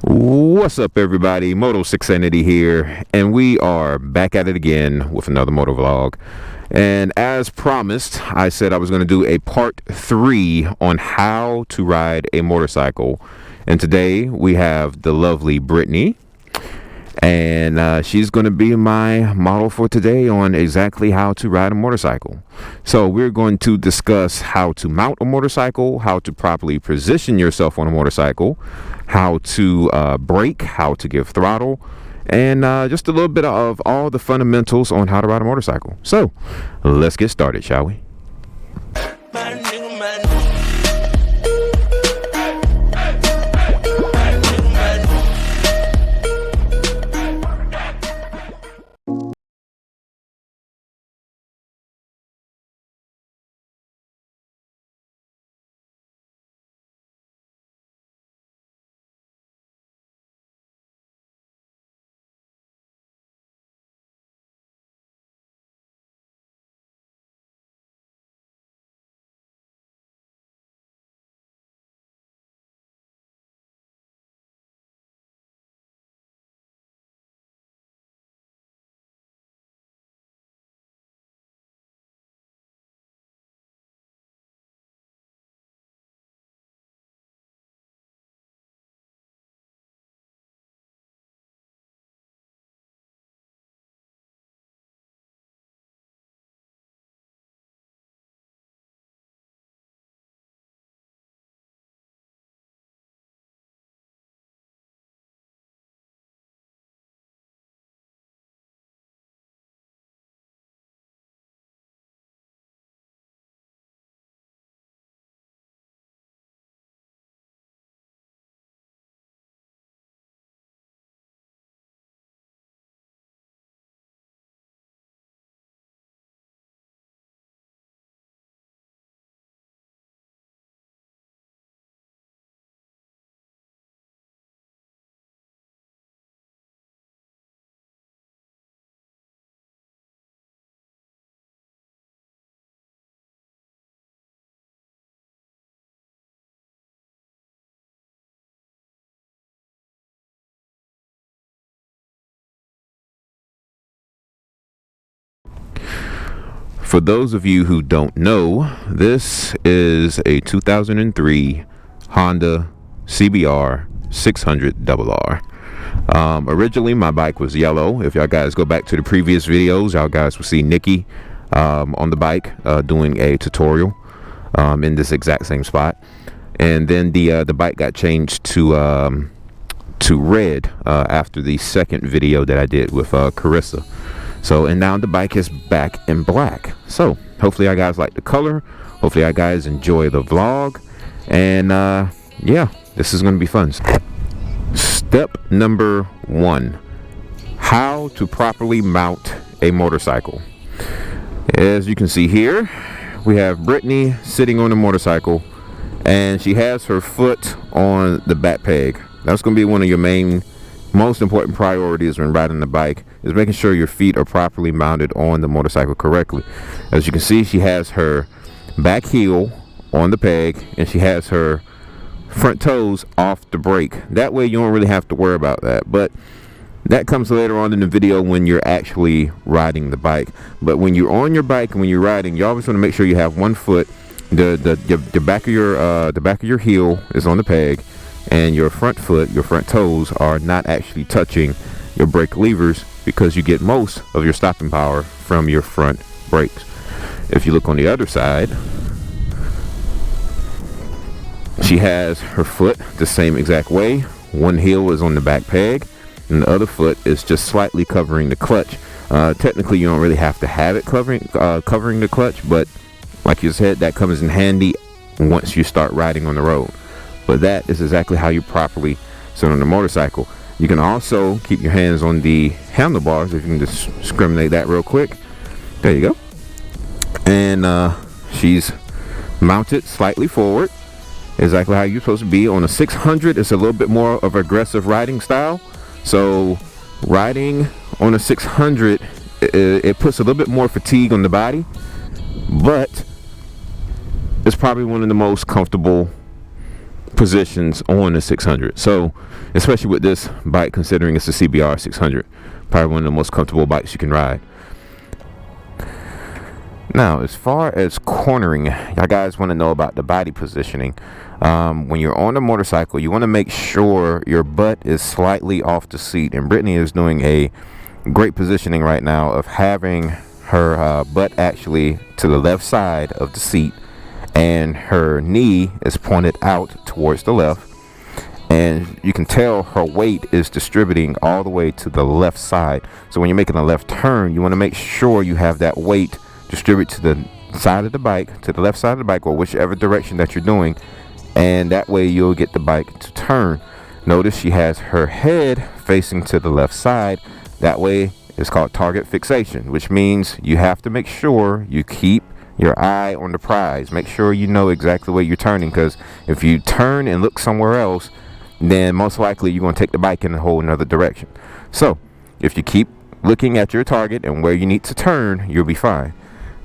What's up, everybody? Moto 6 Sanity here, and we are back at it again with another Motovlog. And as promised, I said I was going to do a part 3 on how to ride a motorcycle. And today we have the lovely Brittany, and she's going to be my model for today on exactly how to ride a motorcycle. So we're going to discuss how to mount a motorcycle, how to properly position yourself on a motorcycle, how to brake, how to give throttle, and just a little bit of all the fundamentals on how to ride a motorcycle. So let's get started, shall we? For those of you who don't know, this is a 2003 Honda CBR 600RR. Originally, my bike was yellow. If y'all guys go back to the previous videos, y'all guys will see Nikki on the bike doing a tutorial in this exact same spot. And then the bike got changed to red after the second video that I did with Carissa. So, and now the bike is back in black. So hopefully you guys like the color, hopefully you guys enjoy the vlog, and yeah, this is going to be fun. Step number 1, how to properly mount a motorcycle. As you can see here, we have Brittany sitting on the motorcycle, and she has her foot on the back peg. That's going to be one of your most important priorities when riding the bike, is making sure your feet are properly mounted on the motorcycle correctly. As you can see, she has her back heel on the peg, and she has her front toes off the brake. That way you don't really have to worry about that, but that comes later on in the video when you're actually riding the bike. But when you're on your bike and when you're riding, you always want to make sure you have one foot, the back of your heel is on the peg, and your front foot, your front toes, are not actually touching your brake levers, because you get most of your stopping power from your front brakes. If you look on the other side, she has her foot the same exact way. One heel is on the back peg, and the other foot is just slightly covering the clutch. Technically, you don't really have to have it covering the clutch, but like you said, that comes in handy once you start riding on the road. But that is exactly how you properly sit on the motorcycle. You can also keep your hands on the handlebars, if you can just discriminate that real quick. There you go. And she's mounted slightly forward, exactly how you're supposed to be. On a 600, it's a little bit more of aggressive riding style. So riding on a 600 it puts a little bit more fatigue on the body, but it's probably one of the most comfortable positions on the 600. So especially with this bike, considering it's a CBR 600, probably one of the most comfortable bikes you can ride. Now, as far as cornering, y'all guys want to know about the body positioning. When you're on a motorcycle, you want to make sure your butt is slightly off the seat, and Brittany is doing a great positioning right now of having her butt actually to the left side of the seat, and her knee is pointed out towards the left, and you can tell her weight is distributing all the way to the left side. So when you're making a left turn, you want to make sure you have that weight distribute to the side of the bike, to the left side of the bike, or whichever direction that you're doing, and that way you'll get the bike to turn. Notice she has her head facing to the left side. That way it's called target fixation, which means you have to make sure you keep your eye on the prize. Make sure you know exactly where you're turning, because if you turn and look somewhere else, then most likely you're going to take the bike in a whole another direction. So if you keep looking at your target and where you need to turn, you'll be fine.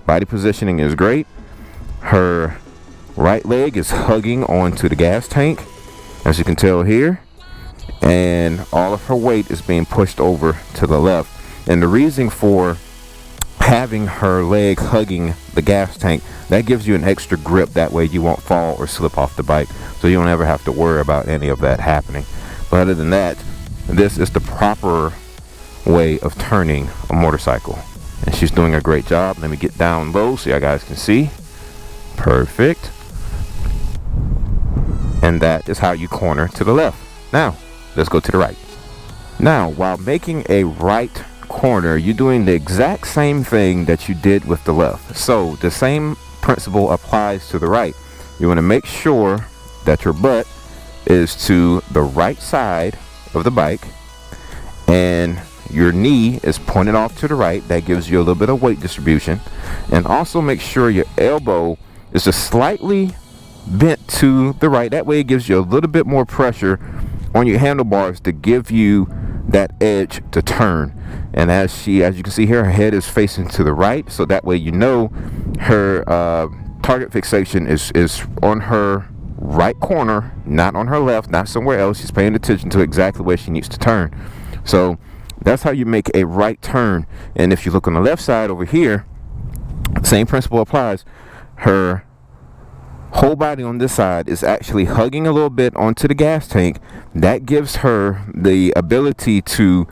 Body positioning is great. Her right leg is hugging onto the gas tank, as you can tell here, and all of her weight is being pushed over to the left. And the reason for having her leg hugging the gas tank, that gives you an extra grip. That way you won't fall or slip off the bike, so you don't ever have to worry about any of that happening. But other than that, this is the proper way of turning a motorcycle, and she's doing a great job. Let me get down low so you guys can see. Perfect. And that is how you corner to the left. Now let's go to the right. Now, while making a right corner, you're doing the exact same thing that you did with the left. So the same principle applies to the right. You want to make sure that your butt is to the right side of the bike, and your knee is pointed off to the right. That gives you a little bit of weight distribution. And also make sure your elbow is just slightly bent to the right. That way it gives you a little bit more pressure on your handlebars to give you that edge to turn. And as you can see here, her head is facing to the right, so that way you know her target fixation is on her right corner, not on her left, not somewhere else. She's paying attention to exactly where she needs to turn. So that's how you make a right turn. And if you look on the left side over here, same principle applies. Her whole body on this side is actually hugging a little bit onto the gas tank. That gives her the ability to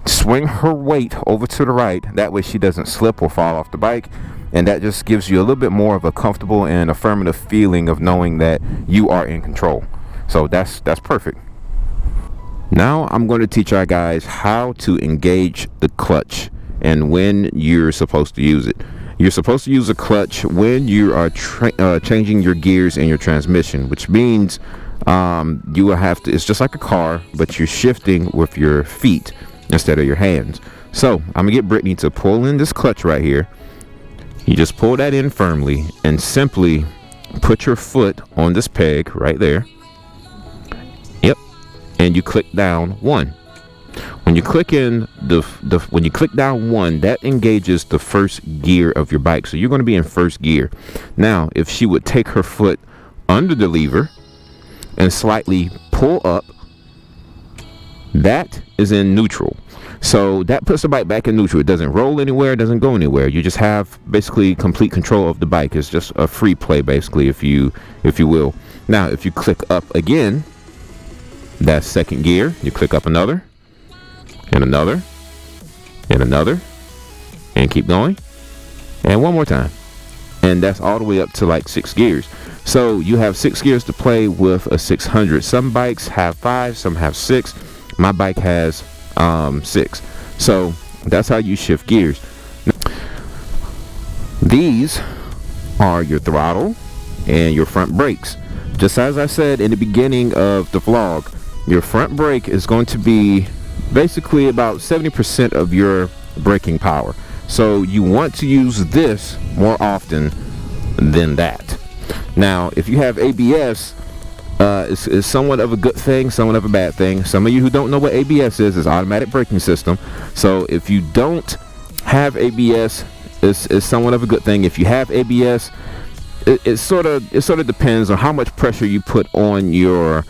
swing her weight over to the right. That way she doesn't slip or fall off the bike, and that just gives you a little bit more of a comfortable and affirmative feeling of knowing that you are in control. So that's perfect. Now I'm going to teach our guys how to engage the clutch and when you're supposed to use it. You're supposed to use a clutch when you are changing your gears in your transmission, which means you will have to, it's just like a car, but you're shifting with your feet instead of your hands. So I'm gonna get Brittany to pull in this clutch right here. You just pull that in firmly and simply put your foot on this peg right there. Yep. And you click down one. When you click in when you click down one, that engages the first gear of your bike. So you're going to be in first gear. Now, if she would take her foot under the lever and slightly pull up, that is in neutral. So that puts the bike back in neutral. It doesn't roll anywhere, it doesn't go anywhere. You just have basically complete control of the bike. It's just a free play, basically, if you will. Now, if you click up again, that's second gear. You click up another, and another, and another, and keep going, and one more time, and that's all the way up to like 6 gears. So you have 6 gears to play with a 600. Some bikes have 5, some have 6. My bike has 6. So that's how you shift gears. These are your throttle and your front brakes. Just as I said in the beginning of the vlog, your front brake is going to be basically about 70% of your braking power. So you want to use this more often than that. Now, if you have ABS, it's somewhat of a good thing, somewhat of a bad thing. Some of you who don't know what ABS is automatic braking system. So if you don't have ABS is somewhat of a good thing. If you have ABS, it sort of depends on how much pressure you put on your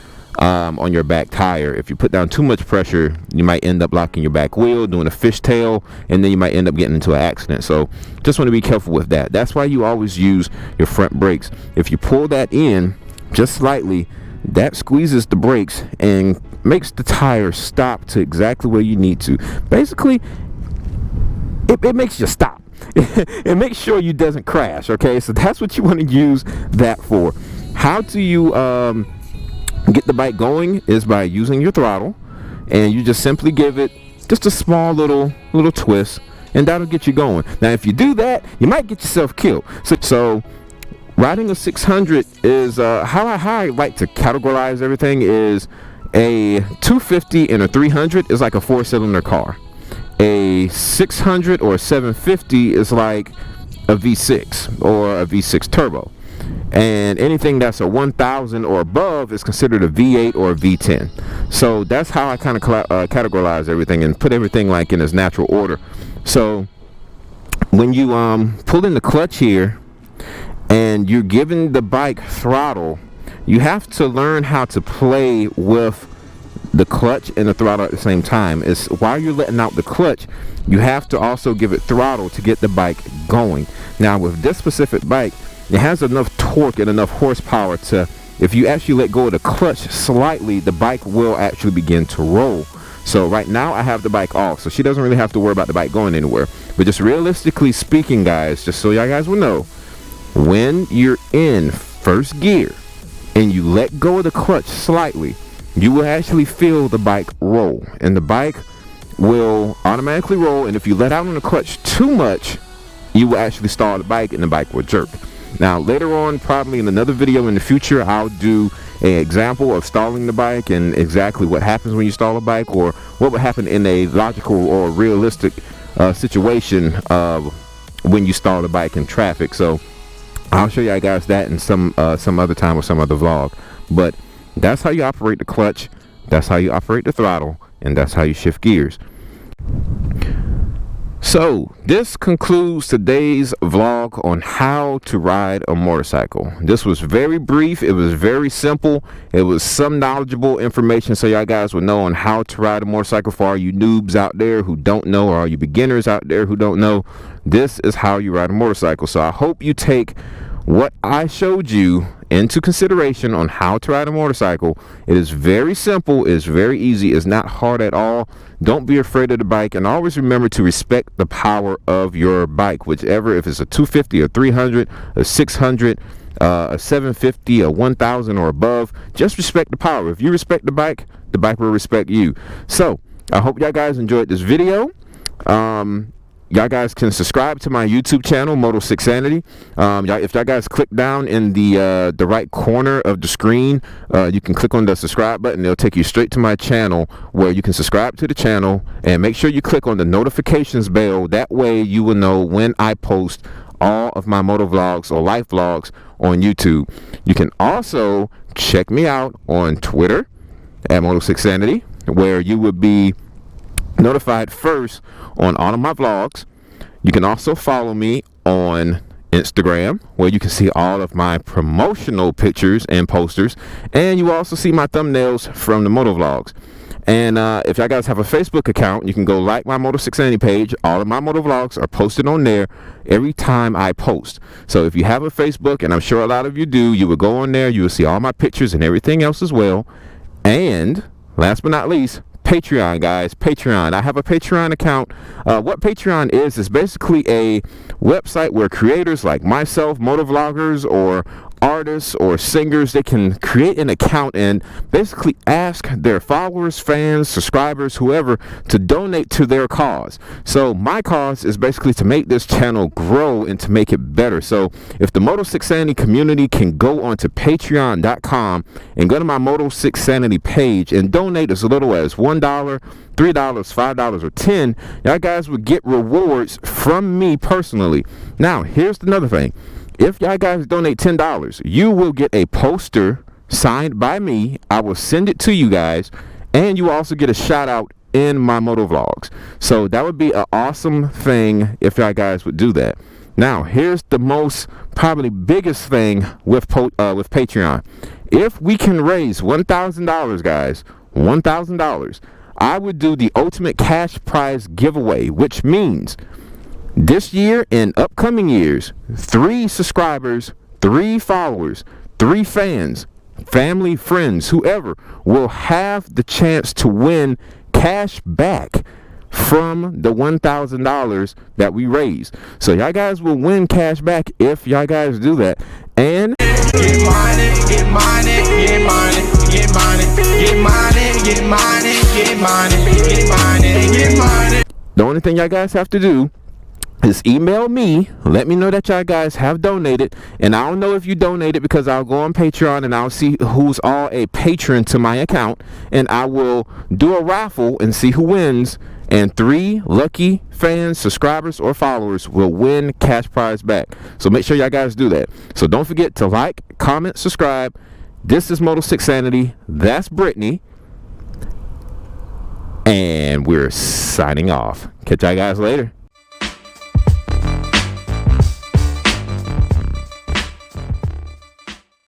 back tire. If you put down too much pressure, you might end up locking your back wheel, doing a fishtail, and then you might end up getting into an accident. So just want to be careful with that. That's why you always use your front brakes. If you pull that in just slightly, that squeezes the brakes and makes the tire stop to exactly where you need to. Basically, it makes you stop. It makes sure you doesn't crash. Okay, so that's what you want to use that for. How do you get the bike going is by using your throttle, and you just simply give it just a small little twist, and that'll get you going. Now if you do that, you might get yourself killed. So riding a 600 is how I like to categorize everything is a 250 and a 300 is like a 4-cylinder car. A 600 or a 750 is like a V6 or a V6 turbo. And anything that's a 1000 or above is considered a V8 or a V10. So that's how I kind of categorize everything and put everything like in its natural order. So when you pull in the clutch here and you're giving the bike throttle, you have to learn how to play with the clutch and the throttle at the same time. It's while you're letting out the clutch, you have to also give it throttle to get the bike going. Now with this specific bike, it has enough torque and enough horsepower to, if you actually let go of the clutch slightly, the bike will actually begin to roll. So right now I have the bike off, so she doesn't really have to worry about the bike going anywhere. But just realistically speaking, guys, just so y'all guys will know, when you're in first gear and you let go of the clutch slightly, you will actually feel the bike roll, and the bike will automatically roll. And if you let out on the clutch too much, you will actually stall the bike and the bike will jerk. Now later on, probably in another video in the future, I'll do an example of stalling the bike and exactly what happens when you stall a bike, or what would happen in a logical or realistic situation of when you stall the bike in traffic. So I'll show you guys that in some other time or some other vlog. But that's how you operate the clutch, that's how you operate the throttle, and that's how you shift gears. So this concludes today's vlog on how to ride a motorcycle. This was very brief, it was very simple, it was some knowledgeable information so y'all guys would know on how to ride a motorcycle. For all you noobs out there who don't know, or all you beginners out there who don't know, this is how you ride a motorcycle. So I hope you take what I showed you into consideration on how to ride a motorcycle. It is very simple, it's very easy, it's not hard at all. Don't be afraid of the bike, and always remember to respect the power of your bike, whichever, if it's a 250, a 300, a 600, a 750, a 1000 or above, just respect the power. If you respect the bike will respect you. So I hope y'all guys enjoyed this video. Y'all guys can subscribe to my YouTube channel, Moto6Sanity. If y'all guys click down in the right corner of the screen, you can click on the subscribe button. It'll take you straight to my channel where you can subscribe to the channel, and make sure you click on the notifications bell. That way you will know when I post all of my motovlogs or life vlogs on YouTube. You can also check me out on Twitter at Moto6Sanity, where you would be notified first on all of my vlogs. You can also follow me on Instagram, where you can see all of my promotional pictures and posters, and you also see my thumbnails from the motovlogs. And if y'all guys have a Facebook account, you can go like my Moto6Sanity page. All of my motovlogs are posted on there every time I post. So if you have a Facebook, and I'm sure a lot of you do, you will go on there, you will see all my pictures and everything else as well. And last but not least, Patreon, guys. Patreon. I have a Patreon account. What Patreon is basically a website where creators like myself, motovloggers, or artists or singers, they can create an account and basically ask their followers, fans, subscribers, whoever, to donate to their cause. So my cause is basically to make this channel grow and to make it better. So if the Moto6Sanity community can go onto patreon.com and go to my Moto6Sanity page and donate as little as $1, $3, $5, or $10, y'all guys would get rewards from me personally. Now here's another thing. If y'all guys donate $10, you will get a poster signed by me. I will send it to you guys, and you will also get a shout out in my Motovlogs. So that would be an awesome thing if y'all guys would do that. Now, here's the most probably biggest thing with Patreon. If we can raise $1,000, guys, $1,000, I would do the ultimate cash prize giveaway, which means this year and upcoming years, 3 subscribers, 3 followers, 3 fans, family, friends, whoever will have the chance to win cash back from the $1,000 that we raised. So y'all guys will win cash back if y'all guys do that. And get money, get money, get money, get money, get money, get money, get money, get money, get money. The only thing y'all guys have to do is email me, let me know that y'all guys have donated, and I don't know if you donated because I'll go on Patreon and I'll see who's all a patron to my account, and I will do a raffle and see who wins, and 3 lucky fans, subscribers, or followers will win cash prize back. So make sure y'all guys do that. So don't forget to like, comment, subscribe. This is Moto 6 Sanity. That's Brittany. And we're signing off. Catch y'all guys later.